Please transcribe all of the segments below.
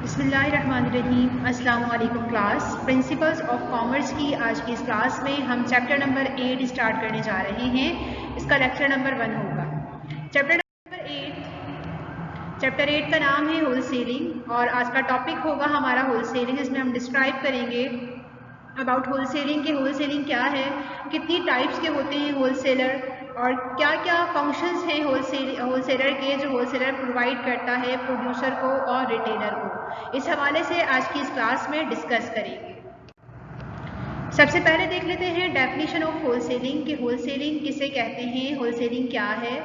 बिस्मिल्लाहिर्रहमानिर्रहीम। अस्सलाम वालेकुम क्लास। प्रिंसिपल्स ऑफ कॉमर्स की आज की इस क्लास में हम चैप्टर नंबर 8 स्टार्ट करने जा रहे हैं। इसका लेक्चर नंबर 1 होगा। चैप्टर 8 का नाम है होलसेलिंग और आज का टॉपिक होगा हमारा होलसेलिंग। इसमें हम डिस्क्राइब करेंगे अबाउट होलसेलिंग के होलसेलिंग क्या है, कितनी टाइप्स के होते हैं होलसेलर और क्या क्या फंक्शंस हैं होलसेलर के जो होलसेलर प्रोवाइड करता है प्रोड्यूसर को और रिटेलर को। इस हवाले से आज की इस क्लास में डिस्कस करेंगे। सबसे पहले देख लेते हैं डेफिनेशन ऑफ होलसेलिंग कि होलसेलिंग किसे कहते हैं, होलसेलिंग क्या है।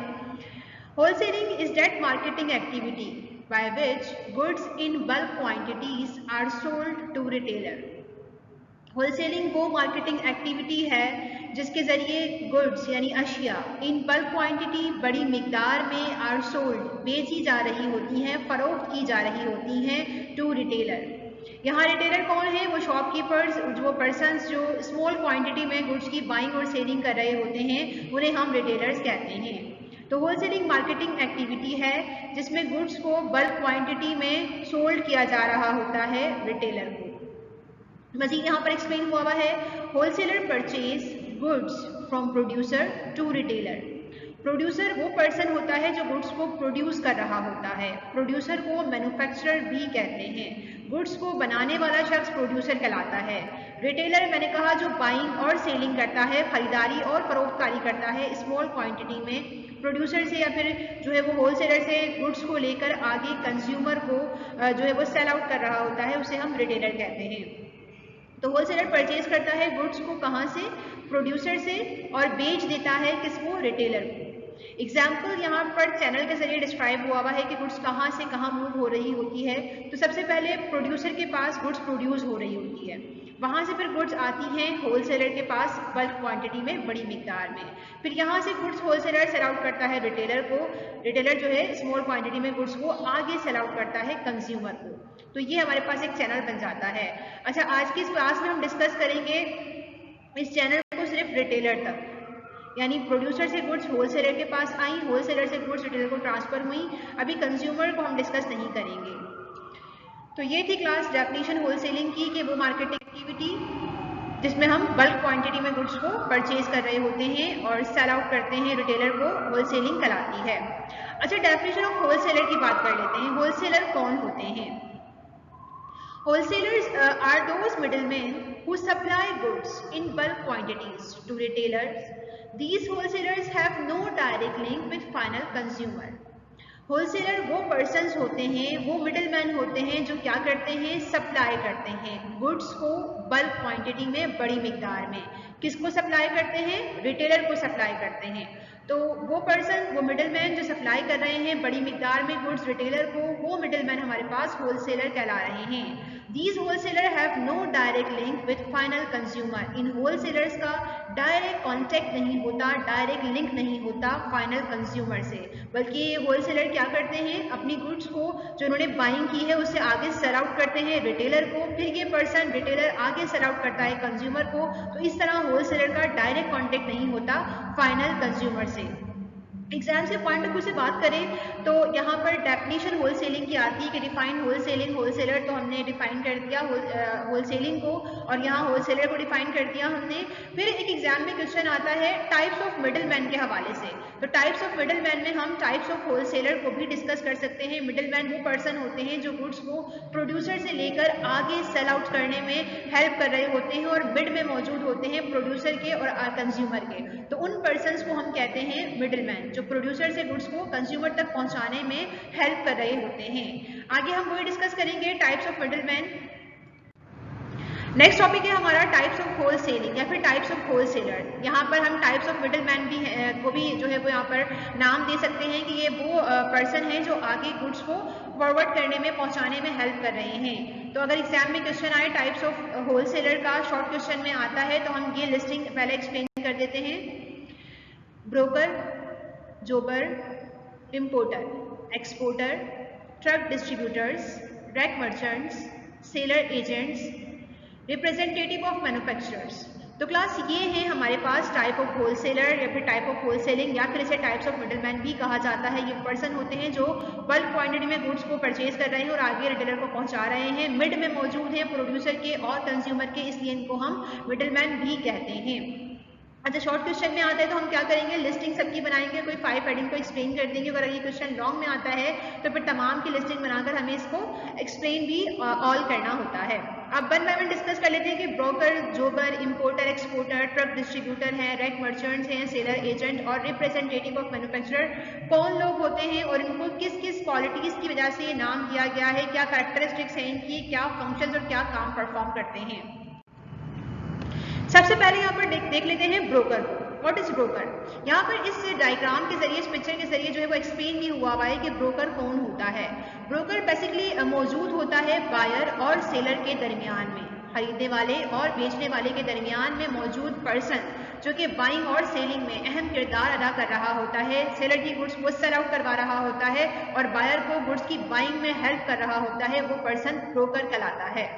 Wholesaling is that marketing activity by which goods in bulk quantities are sold to retailer. Wholesaling वो मार्केटिंग एक्टिविटी है जिसके ज़रिए गुड्स यानी अशिया इन बल्क क्वांटिटी बड़ी मिकदार में आर सोल्ड बेची जा रही होती हैं, फरोख्त की जा रही होती हैं टू रिटेलर। यहाँ रिटेलर कौन है? वो शॉपकीपर्स, वो पर्सन्स जो स्मॉल क्वांटिटी में गुड्स की बाइंग और सेलिंग कर रहे होते हैं, उन्हें हम रिटेलर्स कहते हैं। तो होलसेलिंग मार्केटिंग एक्टिविटी है जिसमें गुड्स को बल्क क्वांटिटी में सोल्ड किया जा रहा होता है रिटेलर को। मजीद यहाँ पर एक्सप्लेन हुआ है, wholesaler purchase goods from producer to retailer. Producer वो पर्सन होता है जो गुड्स को प्रोड्यूस कर रहा होता है। प्रोड्यूसर को मैन्युफैक्चरर भी कहते हैं। गुड्स को बनाने वाला शख्स प्रोड्यूसर कहलाता है। रिटेलर मैंने कहा जो बाइंग और सेलिंग करता है, खरीदारी और फरोख्तकारी करता है स्मॉल क्वांटिटी में प्रोड्यूसर से या फिर जो है वो होलसेलर से गुड्स को लेकर आगे कंज्यूमर को जो है वो सेल आउट कर रहा होता है, उसे हम रिटेलर कहते हैं। तो होलसेलर परचेज करता है गुड्स को कहाँ से? प्रोड्यूसर से, और बेच देता है किसको? रिटेलर को। एग्जाम्पल यहाँ पर चैनल के जरिए डिस्क्राइब हुआ है कि गुड्स कहाँ से कहाँ मूव हो रही होती है। तो सबसे पहले प्रोड्यूसर के पास गुड्स प्रोड्यूस हो रही होती है, वहाँ से फिर गुड्स आती हैं होलसेलर के पास बल्क क्वांटिटी में, बड़ी मिकदार में। फिर यहाँ से गुड्स होलसेलर सेल आउट करता है रिटेलर को, रिटेलर जो है स्मॉल क्वांटिटी में गुड्स को आगे सेल आउट करता है कंज्यूमर को। तो ये हमारे पास एक चैनल बन जाता है। अच्छा, आज की इस क्लास में हम डिस्कस करेंगे इस चैनल को सिर्फ रिटेलर तक, यानी प्रोड्यूसर से गुड्स होलसेलर के पास आई, होलसेलर से गुड्स रिटेलर को ट्रांसफर हुई। अभी कंज्यूमर को हम डिस्कस नहीं करेंगे। तो ये थी क्लास डेफिनेशन होलसेलिंग की कि वो मार्केटिंग एक्टिविटी जिसमें हम बल्क क्वांटिटी में गुड्स को परचेज कर रहे होते हैं और सेल आउट करते हैं रिटेलर को, होलसेलिंग कहलाती है। अच्छा, डेफिनेशन ऑफ होलसेलर की बात कर लेते हैं। होलसेलर कौन होते हैं? Wholesalers are those middlemen who supply goods in bulk quantities to retailers. These wholesalers have no direct link with final consumer. Wholesaler वो पर्सन्स होते हैं, वो मिडलमैन होते हैं जो क्या करते हैं? सप्लाई करते हैं गुड्स को बल्क क्वांटिटी में, बड़ी मिकदार में। किसको सप्लाई करते हैं? रिटेलर को सप्लाई करते हैं। तो वो पर्सन, वो मिडलमैन जो सप्लाई कर रहे हैं बड़ी मिकदार में गुड्स रिटेलर को, वो मिडलमैन हमारे पास होलसेलर कहला रहे हैं। These wholesaler have no direct link with final consumer. In wholesalers का डायरेक्ट कॉन्टेक्ट नहीं होता, डायरेक्ट लिंक नहीं होता फाइनल कंज्यूमर से, बल्कि ये होलसेलर क्या करते हैं? अपनी गुड्स को जो उन्होंने बाइंग की है उससे आगे सेल आउट करते हैं रिटेलर को, फिर ये पर्सन रिटेलर आगे सेल आउट करता है कंज्यूमर को। तो इस तरह होलसेलर का डायरेक्ट कॉन्टेक्ट नहीं होता फाइनल कंज्यूमर से। एग्जाम से पॉइंट ऑफ व्यू से बात करें तो यहाँ पर डेफिनेशन होलसेलिंग की आती है कि डिफाइन होलसेलिंग, होलसेलर तो हमने डिफाइन कर दिया होलसेलिंग को, और यहाँ होलसेलर को डिफाइन कर दिया हमने। फिर एक एग्जाम में क्वेश्चन आता है टाइप्स ऑफ मिडलमैन के हवाले से। तो टाइप्स ऑफ मिडलमैन में हम टाइप्स ऑफ होलसेलर को भी डिस्कस कर सकते हैं। मिडलमैन वो पर्सन होते हैं जो गुड्स को प्रोड्यूसर से लेकर आगे सेल आउट करने में हेल्प कर रहे होते हैं और मिड में मौजूद होते हैं प्रोड्यूसर के और कंज्यूमर के। तो उन पर्सनस को हम कहते हैं मिडलमैन, जो प्रोड्यूसर से गुड्स को कंज्यूमर तक पहुंचाने में हेल्प कर रहे होते हैं। आगे हम वही डिस्कस करेंगे types of middleman. Next topic है हमारा टाइप्स ऑफ होलसेलिंग या फिर टाइप्स ऑफ होलसेलर। यहाँ पर हम टाइप्स ऑफ मिडलमैन भी को भी जो है वो यहाँ पर नाम दे सकते हैं कि ये वो पर्सन है जो आगे गुड्स को फॉरवर्ड करने में, पहुंचाने में हेल्प कर रहे हैं। तो अगर एग्जाम में क्वेश्चन आए टाइप्स ऑफ होलसेलर का, शॉर्ट क्वेश्चन में आता है, तो हम ये लिस्टिंग पहले एक्सप्लेन कर देते हैं। Broker, jobber, importer, exporter, truck distributors, rack merchants, seller agents, representative of manufacturers. तो क्लास ये है हमारे पास टाइप ऑफ होलसेलर या फिर टाइप ऑफ होलसेलिंग, या फिर इसे टाइप्स ऑफ मिडलमैन भी कहा जाता है। ये पर्सन होते हैं जो बल्क क्वांटिटी में गुड्स को परचेज कर रहे हैं और आगे रिटेलर को पहुंचा रहे हैं, मिड में मौजूद हैं प्रोड्यूसर के और कंज्यूमर के, इसलिए इनको हम मिडलमैन भी कहते हैं। अच्छा, शॉर्ट क्वेश्चन में आता है तो हम क्या करेंगे, लिस्टिंग सबकी बनाएंगे, कोई 5 हेडिंग को एक्सप्लेन कर देंगे। अगर ये क्वेश्चन लॉन्ग में आता है तो फिर तमाम की लिस्टिंग बनाकर हमें इसको एक्सप्लेन भी ऑल करना होता है। अब वन बाय वन डिस्कस कर लेते हैं कि broker, jobber, importer, exporter, truck distributor हैं, रेक मर्चेंट्स हैं, सेलर, एजेंट और रिप्रेजेंटेटिव ऑफ मैन्युफैक्चरर कौन लोग होते हैं और इनको किस किस क्वालिटीज की वजह से ये नाम दिया गया है, क्या कैरेक्टरिस्टिक्स हैं इनकी, क्या फंक्शंस और क्या काम परफॉर्म करते हैं। सबसे पहले यहाँ पर देख लेते हैं ब्रोकर को। What is broker? यहाँ पर इस डायग्राम के जरिए, इस पिक्चर के जरिए जो है वो एक्सप्लेन भी हुआ है कि ब्रोकर कौन होता है। ब्रोकर बेसिकली मौजूद होता है बायर और सेलर के दरमियान में, खरीदने वाले और बेचने वाले के दरमियान में मौजूद पर्सन जो कि बाइंग और सेलिंग में अहम किरदार अदा कर रहा होता है। सेलर की गुड्स को सेल आउट करवा रहा होता है और बायर को गुड्स की बाइंग में हेल्प कर रहा होता है, वो पर्सन ब्रोकर कहलाता है।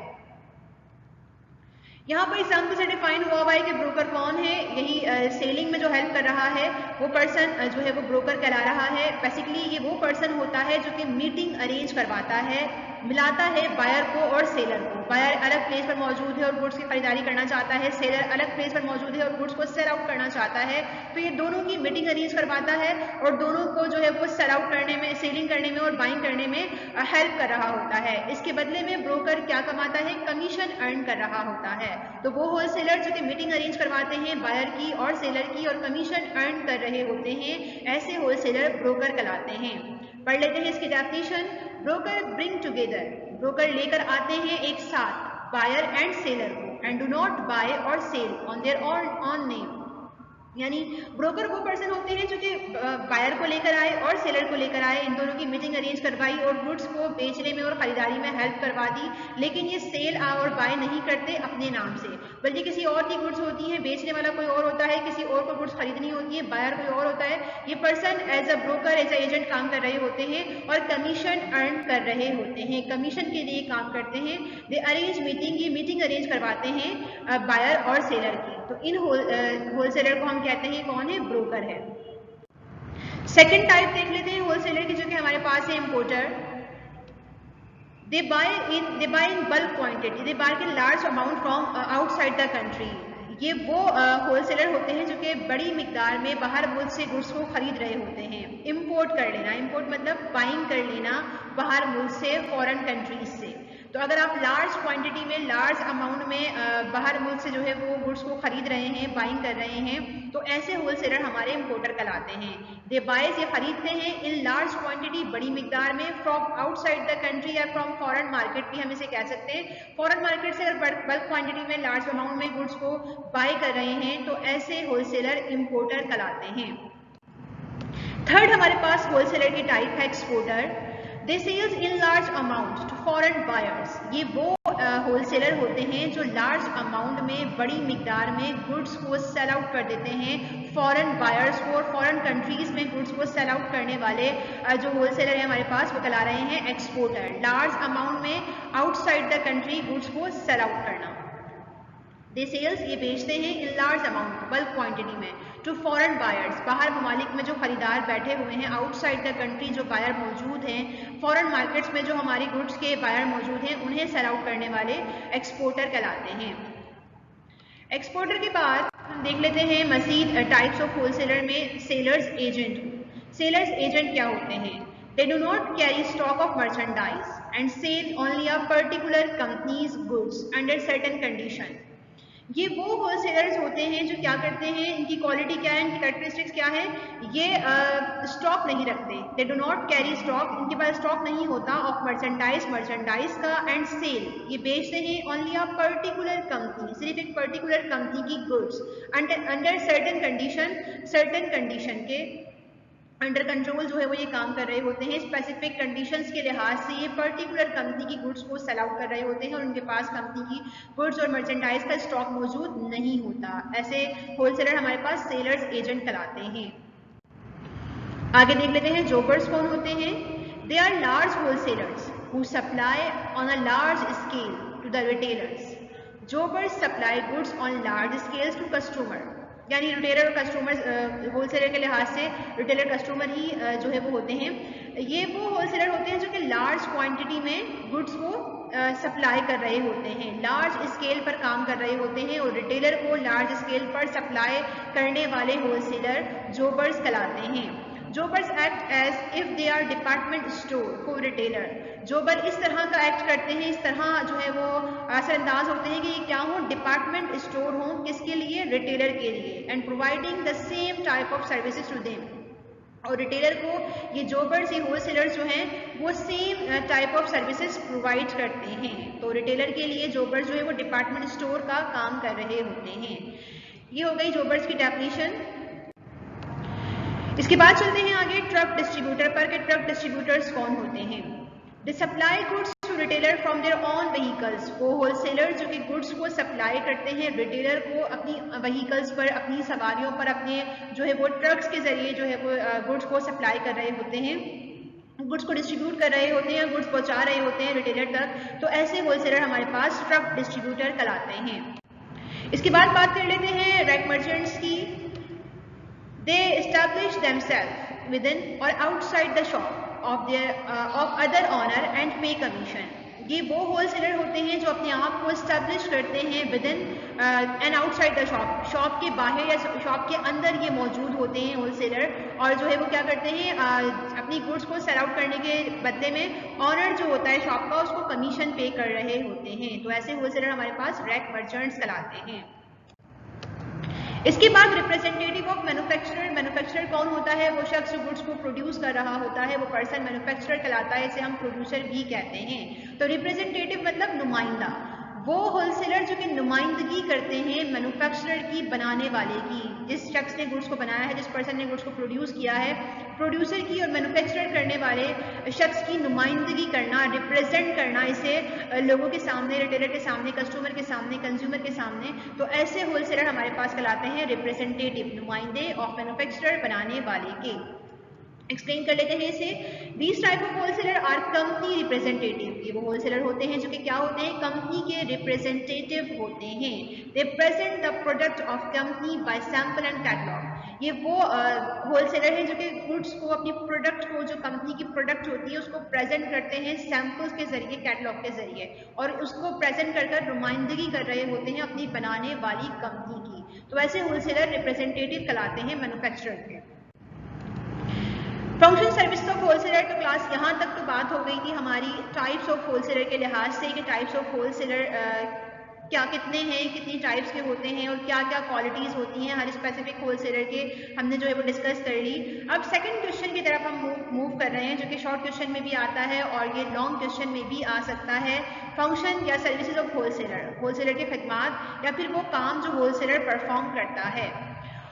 यहाँ पर एग्जाम्पल से डिफाइन हुआ है कि ब्रोकर कौन है। यही सेलिंग में जो हेल्प कर रहा है वो पर्सन जो है वो ब्रोकर कहला रहा है। बेसिकली ये वो पर्सन होता है जो कि मीटिंग अरेंज करवाता है, मिलाता है बायर को और सेलर को। बायर अलग प्लेस पर मौजूद है और गुड्स की खरीदारी करना चाहता है, सेलर अलग प्लेस पर मौजूद है और गुड्स को सेल आउट करना चाहता है, तो ये दोनों की मीटिंग अरेंज करवाता है और दोनों को जो है वो सेल आउट करने में, सेलिंग करने में और बाइंग करने में हेल्प कर रहा होता है। इसके बदले में ब्रोकर क्या कमाता है, कमीशन अर्न कर रहा होता है। तो वो होलसेलर जो कि मीटिंग अरेंज करवाते हैं बायर की और सेलर की और कमीशन अर्न कर रहे होते हैं, ऐसे होलसेलर ब्रोकर कहलाते हैं। पढ़ लेते हैं इसकी definition. Broker bring together, broker लेकर आते हैं एक साथ बायर एंड सेलर को, एंड डू नॉट बाय और sell on there on name. यानी ब्रोकर वो पर्सन होते हैं जो कि बायर को लेकर आए और सेलर को लेकर आए, इन दोनों की मीटिंग अरेंज करवाई और गुड्स को बेचने में और खरीदारी में हेल्प करवा दी, लेकिन ये सेल और बाय नहीं करते अपने नाम से, बल्कि किसी और की गुड्स होती हैं, बेचने वाला कोई और होता है, किसी और को गुड्स खरीदनी होती है, बायर कोई और होता है। ये person as a broker, as a agent काम कर रहे होते हैं और कमीशन अर्न कर रहे होते हैं, कमीशन के लिए काम करते हैं। दे अरेंज मीटिंग, ये मीटिंग अरेंज करवाते हैं बायर और सेलर की। तो इन होलसेलर को हम कहते हैं कौन है, ब्रोकर है। सेकंड टाइप देख लेते हैं होलसेलर की जो कि हमारे पास है importer. They buy in bulk quantity, they buy in large amount from outside the country. ये वो होलसेलर होते हैं जो कि बड़ी मिकदार में बाहर मुल्क से गुड्स को खरीद रहे होते हैं। इंपोर्ट कर लेना, इंपोर्ट मतलब बाइंग कर लेना बाहर मुल्क से, फॉरेन कंट्रीज से। तो अगर आप लार्ज क्वांटिटी में, लार्ज अमाउंट में बाहर मुल्क से जो है वो गुड्स को खरीद रहे हैं, बाइंग कर रहे हैं, तो ऐसे होलसेलर हमारे इंपोर्टर कहलाते हैं। दे बायज, ये खरीदते हैं इन लार्ज क्वांटिटी, बड़ी मिकदार में, फ्रॉम आउटसाइड द कंट्री या फ्रॉम फॉरेन मार्केट भी हम इसे कह सकते हैं। फॉरेन मार्केट से अगर बल्क क्वांटिटी में, लार्ज अमाउंट में गुड्स को बाय कर रहे हैं तो ऐसे होलसेलर इंपोर्टर कहलाते हैं। थर्ड हमारे पास होलसेलर की टाइप है exporter. They sells in large amount to foreign buyers. ये वो होलसेलर होते हैं जो लार्ज अमाउंट में, बड़ी मिकदार में गुड्स को सेल आउट कर देते हैं फॉरेन बायर्स को, और फॉरेन कंट्रीज में गुड्स को सेल आउट करने वाले जो होलसेलर है हमारे पास वो कहला रहे हैं एक्सपोर्टर। लार्ज अमाउंट में आउटसाइड द कंट्री गुड्स को सेल आउट करना। दे सेल्स, ये बेचते हैं इन लार्ज अमाउंट, बल्क क्वांटिटी में, टू फॉरेन बायर्स, बाहर ममालिक में जो खरीदार बैठे हुए हैं, आउटसाइड द कंट्री जो बायर मौजूद हैं, फॉरेन मार्केट्स में जो हमारी गुड्स के बायर मौजूद हैं, उन्हें सेल आउट करने वाले एक्सपोर्टर कहलाते हैं। एक्सपोर्टर के बाद हम देख लेते हैं मजीद टाइप्स ऑफ होलसेलर में सेलर्स एजेंट। सेलर्स एजेंट क्या होते हैं? They do not carry stock of merchandise and sell only a particular company's goods under certain condition. ये वो होलसेलर्स होते हैं जो क्या करते हैं, इनकी क्वालिटी क्या है, इनकी कैरेक्टरिस्टिक्स क्या है, ये स्टॉक नहीं रखते। They do not carry stock, इनके पास स्टॉक नहीं होता ऑफ मर्चेंडाइज का, एंड सेल, ये बेचते हैं ओनली अ पर्टिकुलर कंपनी, सिर्फ एक पर्टिकुलर कंपनी की गुड्स अंडर सर्टेन कंडीशन के अंडर कंट्रोल जो है वो ये काम कर रहे होते हैं। स्पेसिफिक कंडीशंस के लिहाज से ये पर्टिकुलर कंपनी की गुड्स को सेल आउट कर रहे होते हैं और उनके पास कंपनी की गुड्स और मर्चेंडाइज का स्टॉक मौजूद नहीं होता। ऐसे होलसेलर हमारे पास सेलर्स एजेंट कहलाते हैं। आगे देख लेते हैं जोबर्स कौन होते हैं। They are large wholesalers who supply on a large scale to the retailers. Jobbers supply goods on large scales to customer, यानी रिटेलर और कस्टमर होलसेलर के लिहाज से रिटेलर कस्टमर ही जो है वो होते हैं। ये वो होलसेलर होते हैं जो कि लार्ज क्वांटिटी में गुड्स को सप्लाई कर रहे होते हैं, लार्ज स्केल पर काम कर रहे होते हैं, और रिटेलर को लार्ज स्केल पर सप्लाई करने वाले होलसेलर जोबर्स कहलाते हैं। Jobbers act as if they are department store for retailer. Jobber इस तरह का एक्ट करते हैं, इस तरह जो है वो असरअंदाज होते हैं कि ये क्या हो, डिपार्टमेंट स्टोर हो, किसके लिए, रिटेलर के लिए, and providing the same type of services to them. और रिटेलर को ये जोबर्स, ये होलसेलर्स जो हैं वो same type of services provide करते हैं। तो रिटेलर के लिए जोबर्स जो है वो डिपार्टमेंट स्टोर का काम कर रहे होते हैं। ये हो गई जोबर्स की डेफिनेशन। इसके बाद चलते हैं आगे ट्रक डिस्ट्रीब्यूटर पर कि ट्रक डिस्ट्रीब्यूटर्स कौन होते हैं। They supply goods to retailer from their on vehicles. वो होलसेलर जो कि गुड्स को सप्लाई करते हैं रिटेलर को अपनी व्हीकल्स पर, अपनी सवारियों पर, अपने जो है वो ट्रक्स के जरिए जो है वो गुड्स को सप्लाई कर रहे होते हैं, गुड्स को डिस्ट्रीब्यूट कर रहे होते हैं, गुड्स पहुंचा रहे होते हैं रिटेलर तक। तो ऐसे होलसेलर हमारे पास ट्रक डिस्ट्रीब्यूटर कहलाते हैं। इसके बाद बात कर लेते हैं रैक मर्चेंट्स की। They establish themselves within or outside the shop of their of other owner and pay commission. ये वो होलसेलर होते हैं जो अपने आप को एस्टेब्लिश करते हैं within and outside the shop, shop के बाहर या शॉप के अंदर ये मौजूद होते हैं होलसेलर, और जो है वो क्या करते हैं, अपनी गुड्स को सेल आउट करने के बदले में ऑनर जो होता है शॉप का उसको कमीशन पे कर रहे होते हैं। तो ऐसे होलसेलर हमारे पास रैक मर्चेंट्स कहलाते हैं। इसके बाद रिप्रेजेंटेटिव ऑफ मैन्युफैक्चरर। मैन्युफैक्चरर कौन होता है, वो शख्स जो गुड्स को प्रोड्यूस कर रहा होता है, वो पर्सन मैन्युफैक्चरर कहलाता है, इसे हम प्रोड्यूसर भी कहते हैं। तो रिप्रेजेंटेटिव मतलब नुमाइंदा, वो होलसेलर जो कि नुमाइंदगी करते हैं मैन्युफैक्चरर की, बनाने वाले की, जिस शख्स ने गुड्स को बनाया है, जिस पर्सन ने गुड्स को प्रोड्यूस किया है, प्रोड्यूसर की और मैन्युफैक्चरर करने वाले शख्स की नुमाइंदगी करना, रिप्रेजेंट करना इसे लोगों के सामने, रिटेलर के सामने, कस्टमर के सामने, कंज्यूमर के सामने। तो ऐसे होलसेलर हमारे पास कहलाते हैं रिप्रेजेंटेटिव, नुमाइंदे ऑफ मैन्युफैक्चरर, बनाने वाले के। एक्सप्लेन कर लेते हैं इसे। These type of wholesaler are company representative. ये वो होलसेलर होते हैं जो कि क्या होते हैं, कंपनी के रिप्रेजेंटेटिव होते हैं। दे present the product of company by sample and catalogue. ये वो होलसेलर हैं जो कि गुड्स को, अपनी प्रोडक्ट को, जो कंपनी की प्रोडक्ट होती है उसको प्रेजेंट करते हैं सैंपल्स के जरिए, कैटलॉग के जरिए, और उसको प्रेजेंट कर नुमाइंदगी कर रहे होते हैं अपनी बनाने वाली कंपनी की। तो ऐसे होलसेलर रिप्रेजेंटेटिव कहलाते हैं मैन्युफैक्चरर के। Function service of wholesaler. तो क्लास यहाँ तक तो बात हो गई थी हमारी टाइप्स ऑफ होलसेलर के लिहाज से कि टाइप्स ऑफ होलसेलर क्या कितने हैं, कितनी टाइप्स के होते हैं और क्या क्या क्वालिटीज़ होती हैं हर स्पेसिफिक होलसेलर के, हमने जो है वो डिस्कस कर ली। अब सेकंड क्वेश्चन की तरफ हम मूव कर रहे हैं जो कि शॉर्ट क्वेश्चन में भी आता है और ये लॉन्ग क्वेश्चन में भी आ सकता है। फंक्शन या सर्विसेज ऑफ होलसेलर, होलसेलर के खदमात या फिर वो काम जो होलसेलर परफॉर्म करता है।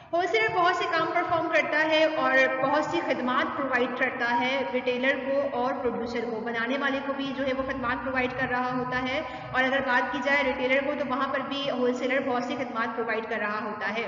होलसेलर बहुत से काम परफॉर्म करता है और बहुत सी खदमात प्रोवाइड करता है रिटेलर को और प्रोड्यूसर को, बनाने वाले को भी जो है वो खदमात प्रोवाइड कर रहा होता है। और अगर बात की जाए रिटेलर को, तो वहाँ पर भी होलसेलर बहुत सी खदमात प्रोवाइड कर रहा होता है।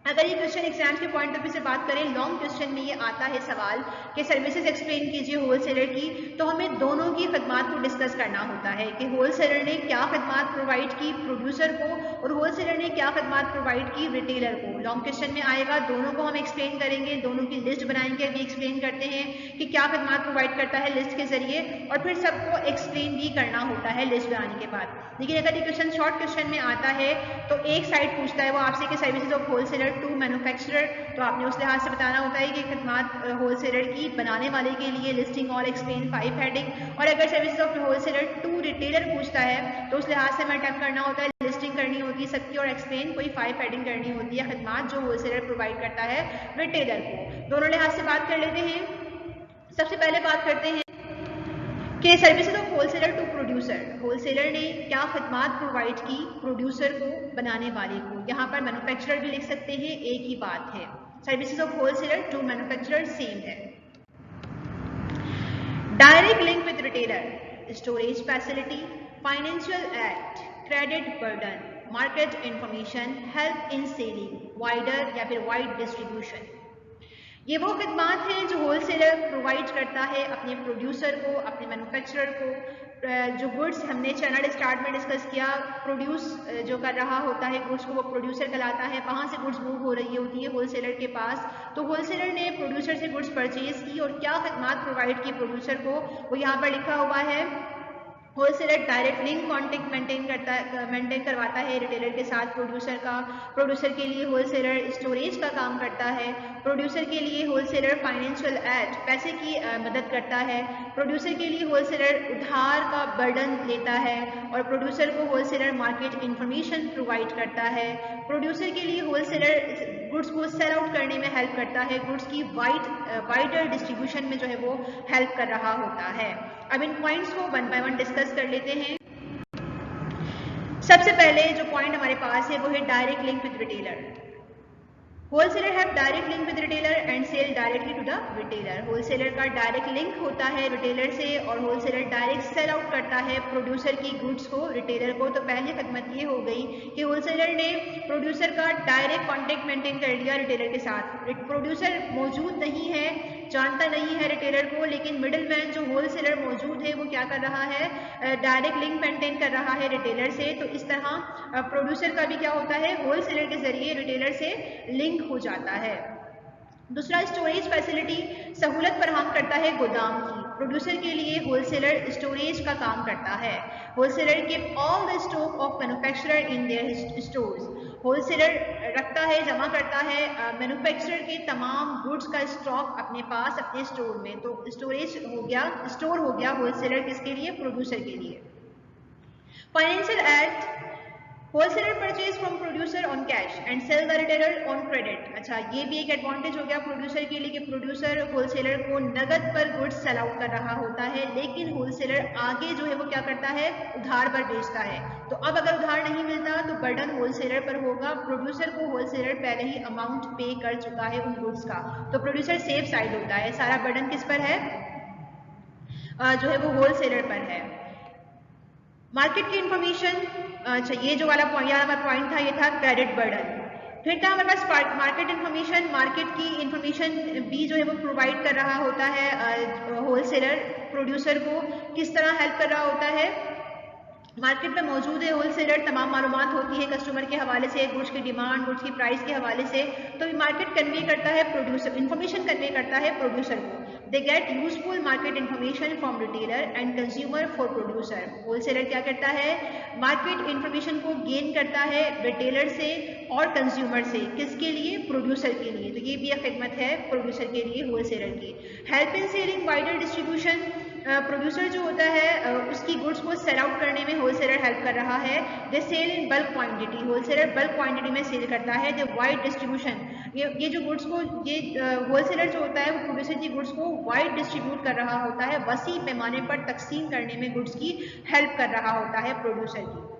अगर ये क्वेश्चन एग्जाम के पॉइंट ऑफ व्यू से बात करें, लॉन्ग क्वेश्चन में ये आता है सवाल कि सर्विसेज एक्सप्लेन कीजिए होलसेलर की, तो हमें दोनों की खदमात को डिस्कस करना होता है कि होलसेलर ने क्या खदमात प्रोवाइड की प्रोड्यूसर को और होलसेलर ने क्या खदमात प्रोवाइड की रिटेलर को। लॉन्ग क्वेश्चन में आएगा, दोनों को हम एक्सप्लेन करेंगे, दोनों की लिस्ट बनाएंगे, अभी एक्सप्लेन करते हैं कि क्या खदमात प्रोवाइड करता है लिस्ट के जरिए, और फिर सबको एक्सप्लेन भी करना होता है लिस्ट बनाने के बाद। लेकिन अगर ये क्वेश्चन शॉर्ट क्वेश्चन में आता है तो एक साइड पूछता है वो आपसे कि services of wholesaler to manufacturer, तो आपने उस लिहाज से बताना होता है कि खदमात होलसेलर की बनाने वाले के लिए, लिस्टिंग और एक्सप्लेन 5 हेडिंग। और अगर services of wholesaler to retailer पूछता है तो उस लिहाज से हमें टैप करना होता है, लिस्टिंग करनी होती है सबकी और एक्सप्लेन कोई 5 हेडिंग करनी होती है खदमात जो होलसेलर प्रोवाइड करता है रिटेलर को। दोनों लिहाज से बात कर लेते हैं। सबसे पहले बात करते हैं कि services of wholesaler to producer, wholesaler ने क्या खदमात प्रोवाइड की प्रोड्यूसर को, बनाने वाले को। यहाँ पर मैन्युफैक्चरर भी लिख सकते हैं, एक ही बात है। Services of wholesaler to manufacturer same है। Direct link with retailer, storage facility, financial act, credit burden, market information, help in selling, wider या फिर वाइड डिस्ट्रीब्यूशन। ये वो खदमात हैं जो होलसेलर प्रोवाइड करता है अपने प्रोड्यूसर को, अपने मैन्युफैक्चरर को, जो गुड्स हमने चैनल स्टार्ट में डिस्कस किया, प्रोड्यूस जो कर रहा होता है गुड्स को वो प्रोड्यूसर कहलाता है, वहाँ से गुड्स मूव हो रही होती है होलसेलर के पास। तो होलसेलर ने प्रोड्यूसर से गुड्स परचेज की और क्या खदमात प्रोवाइड की प्रोड्यूसर को, वो यहाँ पर लिखा हुआ है। Wholesaler direct link contact maintain करवाता है रिटेलर के साथ प्रोड्यूसर का। प्रोड्यूसर के लिए होलसेलर स्टोरेज का काम करता है। प्रोड्यूसर के लिए होलसेलर फाइनेंशियल एड पैसे की मदद करता है। प्रोड्यूसर के लिए होलसेलर उधार का बर्डन लेता है और प्रोड्यूसर को होलसेलर मार्केट इंफॉर्मेशन प्रोवाइड करता है। प्रोड्यूसर के लिए होलसेलर गुड्स को सेल आउट करने में हेल्प करता है, गुड्स की वाइडर डिस्ट्रीब्यूशन में जो है वो हेल्प कर रहा होता है। अब इन पॉइंट्स को वन बाय वन डिस्कस कर लेते हैं। सबसे पहले जो पॉइंट हमारे पास है वो है direct link with retailer. Wholesaler have direct link with retailer and sell directly to the retailer. Wholesaler का डायरेक्ट लिंक होता है रिटेलर से और होलसेलर डायरेक्ट सेल आउट करता है प्रोड्यूसर की गुड्स को रिटेलर को। तो पहली खदमत ये हो गई कि होलसेलर ने प्रोड्यूसर का डायरेक्ट कॉन्टेक्ट मेंटेन कर लिया रिटेलर के साथ। प्रोड्यूसर मौजूद नहीं है, जानता नहीं है रिटेलर को, लेकिन मिडिल मैन जो होलसेलर मौजूद है वो क्या कर रहा है, डायरेक्ट लिंक मेंटेन कर रहा है रिटेलर से। तो इस तरह प्रोड्यूसर का भी क्या होता है, होलसेलर के जरिए रिटेलर से लिंक हो जाता है। दूसरा, स्टोरेज फैसिलिटी सहूलत फराहम करता है गोदाम की। प्रोड्यूसर के लिए होलसेलर स्टोरेज का काम करता है। Wholesaler keep all the stock of manufacturer in their stores. Wholesaler रखता है, जमा करता है मैन्युफैक्चरर के तमाम गुड्स का स्टॉक अपने पास अपने स्टोर में। तो स्टोरेज हो गया, स्टोर हो गया होलसेलर किसके लिए, प्रोड्यूसर के लिए। Financial aid, wholesaler purchase from producer on cash and sell the retailer on credit. अच्छा, ये भी एक एडवांटेज हो गया प्रोड्यूसर के लिए कि प्रोड्यूसर होलसेलर को नगद पर गुड्स सेल आउट कर रहा होता है, लेकिन होलसेलर आगे जो है वो क्या करता है, उधार पर बेचता है। तो अब अगर उधार नहीं मिलता तो बर्डन होलसेलर पर होगा। प्रोड्यूसर को होलसेलर पहले ही अमाउंट पे कर चुका है उन गुड्स का, तो प्रोड्यूसर सेफ साइड होता है। सारा बर्डन किस पर है, जो है वो होलसेलर पर है। मार्केट की इंफॉर्मेशन, अच्छा ये जो वाला पॉइंट था ये था क्रेडिट बर्डन। फिर था हमारे पास मार्केट इंफॉर्मेशन। मार्केट की इंफॉर्मेशन भी जो है वो प्रोवाइड कर रहा होता है होलसेलर प्रोड्यूसर को। किस तरह हेल्प कर रहा होता है, मार्केट में मौजूद है होलसेलर, तमाम मालूमात होती है कस्टमर के हवाले से, गुड्स की डिमांड, गुड्स की प्राइस के हवाले से। तो मार्केट कन्वे करता है प्रोड्यूसर, इंफॉर्मेशन कन्वे करता है प्रोड्यूसर को। They get useful market information from retailer and consumer for producer. Wholesaler क्या करता है, मार्केट इंफॉर्मेशन को गेन करता है रिटेलर से और कंज्यूमर से। किसके लिए, प्रोड्यूसर के लिए। तो ये भी एक खिदमत है प्रोड्यूसर के लिए होलसेलर की। Help in selling wider distribution, producer जो होता है उसकी गुड्स को सेल आउट करने में होलसेलर हेल्प कर रहा है। They sell in bulk quantity, wholesaler bulk quantity में सेल करता है। द वाइड डिस्ट्रीब्यूशन, ये जो गुड्स को, ये होलसेलर जो होता है वो प्रोड्यूसर की गुड्स को वाइड डिस्ट्रीब्यूट कर रहा होता है, वसी पैमाने पर तकसीम करने में गुड्स की हेल्प कर रहा होता है प्रोड्यूसर की।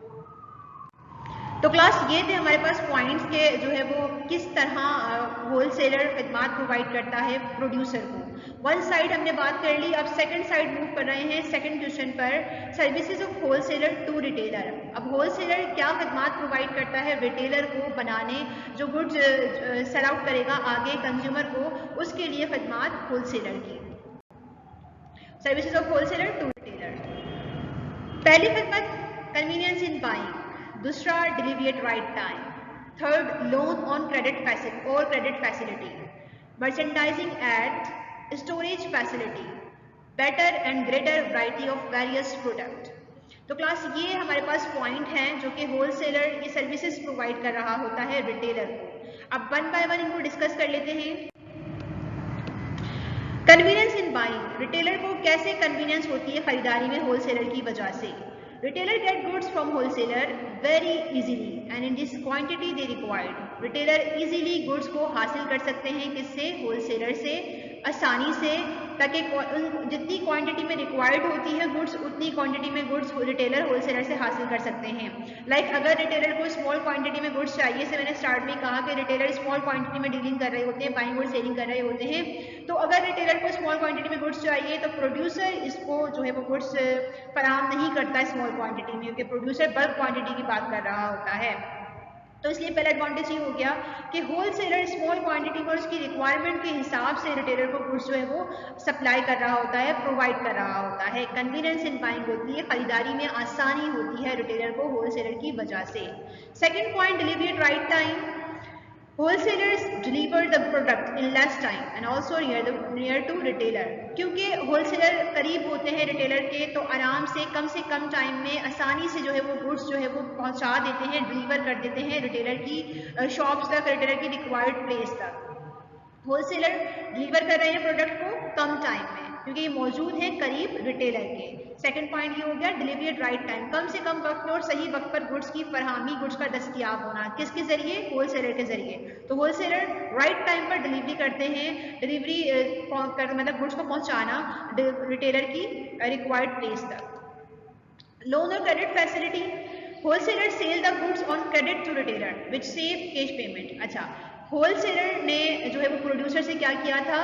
तो क्लास ये थे हमारे पास पॉइंट्स के जो है वो किस तरह होलसेलर खदमात प्रोवाइड करता है प्रोड्यूसर को। वन साइड हमने बात कर ली, अब सेकंड साइड मूव कर रहे हैं सेकंड क्वेश्चन पर, services of wholesaler to retailer. अब होलसेलर क्या खदमात प्रोवाइड करता है रिटेलर को बनाने, जो गुड्स सेल आउट करेगा आगे कंज्यूमर को, उसके लिए खदमात होलसेलर की। Services of wholesaler to retailer, पहली खदमत कन्वीनियंस इन बाइंग, दूसरा delivery at right time, third loan on credit facility, merchandising at storage facility, better and greater variety of various product. तो क्लास ये हमारे पास पॉइंट हैं जो कि होलसेलर ये सर्विसेज प्रोवाइड कर रहा होता है रिटेलर को। अब वन बाय वन इनको डिस्कस कर लेते हैं। कन्वीनियंस इन बाइंग, रिटेलर को कैसे कन्वीनियंस होती है खरीदारी में होलसेलर की वजह से। Retailer get goods from wholesaler very easily and in this quantity they required. Retailer easily goods को हासिल कर सकते हैं किससे, होलसेलर से, आसानी से, ताकि जितनी क्वांटिटी में रिक्वायर्ड होती है गुड्स उतनी क्वांटिटी में गुड्स रिटेलर होलसेलर से हासिल कर सकते हैं। लाइक अगर रिटेलर को स्मॉल क्वांटिटी में गुड्स चाहिए, से मैंने स्टार्ट में कहा कि रिटेलर स्मॉल क्वांटिटी में डीलिंग कर रहे होते हैं, बाइंग और सेलिंग कर रहे होते हैं। तो अगर रिटेलर को स्मॉल क्वांटिटी में गुड्स चाहिए तो प्रोड्यूसर इसको जो है वो गुड्स फराहम नहीं करता है स्मॉल क्वांटिटी में, क्योंकि प्रोड्यूसर बल्क क्वांटिटी की बात कर रहा होता है। तो इसलिए पहला एडवांटेज ये हो गया कि होलसेलर स्मॉल क्वांटिटी पर उसकी रिक्वायरमेंट के हिसाब से रिटेलर को गुड्स जो है वो सप्लाई कर रहा होता है, प्रोवाइड कर रहा होता है। कन्वीनियंस इन बाइंग होती है, खरीदारी में आसानी होती है रिटेलर को होलसेलर की वजह से। Second point, delivery at right time. Wholesalers deliver the product in less time and also near to retailer। क्योंकि होलसेलर करीब होते हैं रिटेलर के, तो आराम से कम टाइम में आसानी से जो है वो गुड्स जो है वो पहुंचा देते हैं, डिलीवर कर देते हैं रिटेलर की शॉप्स तक, रिटेलर की रिक्वायर्ड प्लेस तक। होलसेलर डिलीवर कर रहे हैं प्रोडक्ट को कम टाइम में क्योंकि ये मौजूद है करीब रिटेलर के। सेकंड पॉइंट ये हो गया डिलीवरी एट राइट टाइम, कम से कम वक्त में और सही वक्त पर गुड्स की फरहमी, गुड्स का दस्तयाब होना, किसके जरिए? होलसेलर के जरिए। तो होलसेलर राइट टाइम पर डिलीवरी करते हैं, डिलीवरी मतलब गुड्स को पहुंचाना रिटेलर की रिक्वायर्ड प्लेस तक। लोन और credit facility, wholesaler sell the goods on credit to retailer which save cash payment. अच्छा, होलसेलर ने जो है वो प्रोड्यूसर से क्या किया था,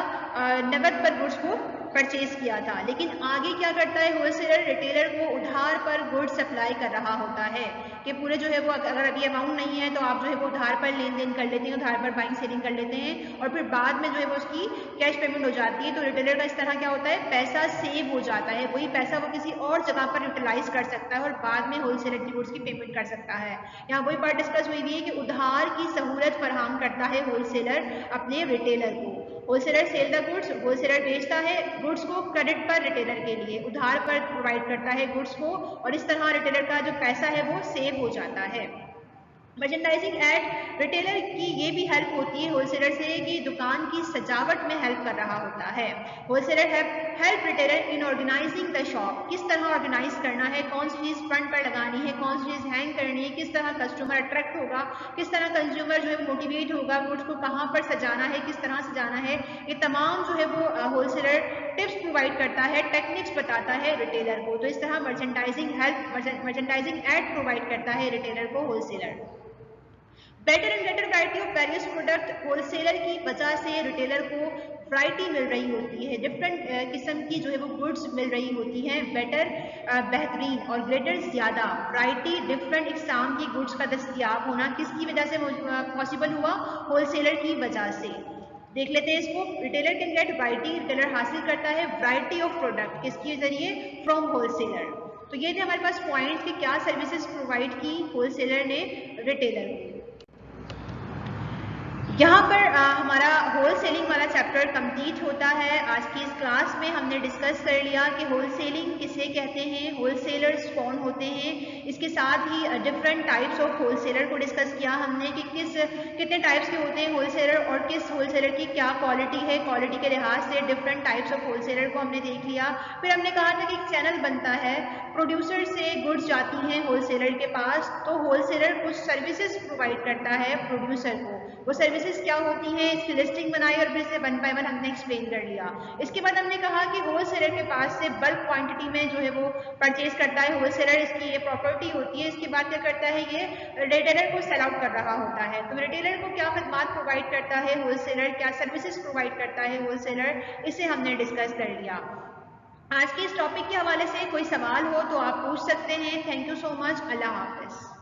नकद पर गुड्स को परचेज किया था, लेकिन आगे क्या करता है होलसेलर, रिटेलर को उधार पर गुड्स सप्लाई कर रहा होता है कि पूरे जो है वो अगर अभी अमाउंट नहीं है तो आप जो है वो उधार पर लेन देन कर लेते हैं, उधार पर बाइंग सेलिंग कर लेते हैं और फिर बाद में जो है वो उसकी कैश पेमेंट हो जाती है। तो रिटेलर का इस तरह क्या होता है, पैसा सेव हो जाता है, वही पैसा वो किसी और जगह पर यूटिलाइज कर सकता है और बाद में होलसेलर की गुड्स की पेमेंट कर सकता है। यहाँ वही बात डिस्कस हुई है कि उधार की सहूलत फराहम करता है होलसेलर अपने रिटेलर को। Wholesaler sell the goods, wholesaler बेचता है गुड्स को क्रेडिट पर रिटेलर के लिए, उधार पर प्रोवाइड करता है गुड्स को और इस तरह रिटेलर का जो पैसा है वो सेव हो जाता है। मर्चेंडाइजिंग एड, रिटेलर की ये भी हेल्प होती है होलसेलर से कि दुकान की सजावट में हेल्प कर रहा होता है। Wholesaler help retailer in organising the shop, किस तरह ऑर्गेनाइज करना है, कौन सी चीज़ फ्रंट पर लगानी है, कौन सी चीज़ हैंग करनी है, किस तरह कस्टमर अट्रैक्ट होगा, किस तरह कंज्यूमर जो है मोटिवेट होगा, गुड्स को कहाँ पर सजाना है, किस तरह सजाना है, ये तमाम जो है वो होलसेलर टिप्स प्रोवाइड करता है, टेक्निक्स बताता है रिटेलर को। तो इस तरह merchandising help, merchandising aid provide करता है रिटेलर को wholesaler. Better and greater variety of various product, wholesaler की वजह से रिटेलर को वैरायटी मिल रही होती है, डिफरेंट किस्म की जो है वो गुड्स मिल रही होती हैं। बेटर बेहतरीन और ग्रेटर ज़्यादा, वैरायटी डिफरेंट इकसाम की गुड्स का दस्तयाब होना किसकी वजह से पॉसिबल हुआ, होलसेलर की वजह से। देख लेते हैं इसको, retailer can get variety, retailer हासिल करता है वैरायटी ऑफ प्रोडक्ट किसके जरिए, फ्रॉम होलसेलर। तो ये थे हमारे पास पॉइंट्स कि क्या सर्विसेज प्रोवाइड की होलसेलर ने रिटेलर को। यहाँ पर हमारा होल सेलिंग वाला चैप्टर कंप्लीट होता है। आज की इस क्लास में हमने डिस्कस कर लिया कि होल सेलिंग किसे कहते हैं, होलसेलर्स कौन होते हैं, इसके साथ ही डिफरेंट टाइप्स ऑफ होलसेलर को डिस्कस किया हमने कि कितने टाइप्स के होते हैं होलसेलर और किस होलसेलर की क्या क्वालिटी है, क्वालिटी के लिहाज से डिफरेंट टाइप्स ऑफ होलसेलर को हमने देख लिया। फिर हमने कहा था कि एक चैनल बनता है, प्रोड्यूसर से गुड्स जाती हैं होलसेलर के पास, तो होलसेलर कुछ सर्विसेज प्रोवाइड करता है प्रोड्यूसर को। वो सर्विसेज क्या होती हैं, इसकी लिस्टिंग बनाई और फिर से 1 बाय 1 हमने एक्सप्लेन कर लिया। इसके बाद हमने कहा कि होलसेलर के पास से बल्क क्वांटिटी में जो है वो परचेज करता है होलसेलर, इसकी ये प्रॉपर्टी होती है। इसके बाद क्या करता है, ये रिटेलर को सेल आउट कर रहा होता है। तो रिटेलर को क्या खदमात प्रोवाइड करता है होलसेलर, क्या सर्विसेज प्रोवाइड करता है होलसेलर, इसे हमने डिस्कस कर लिया। आज के इस टॉपिक के हवाले से कोई सवाल हो तो आप पूछ सकते हैं। Thank you so much. Allah Hafiz.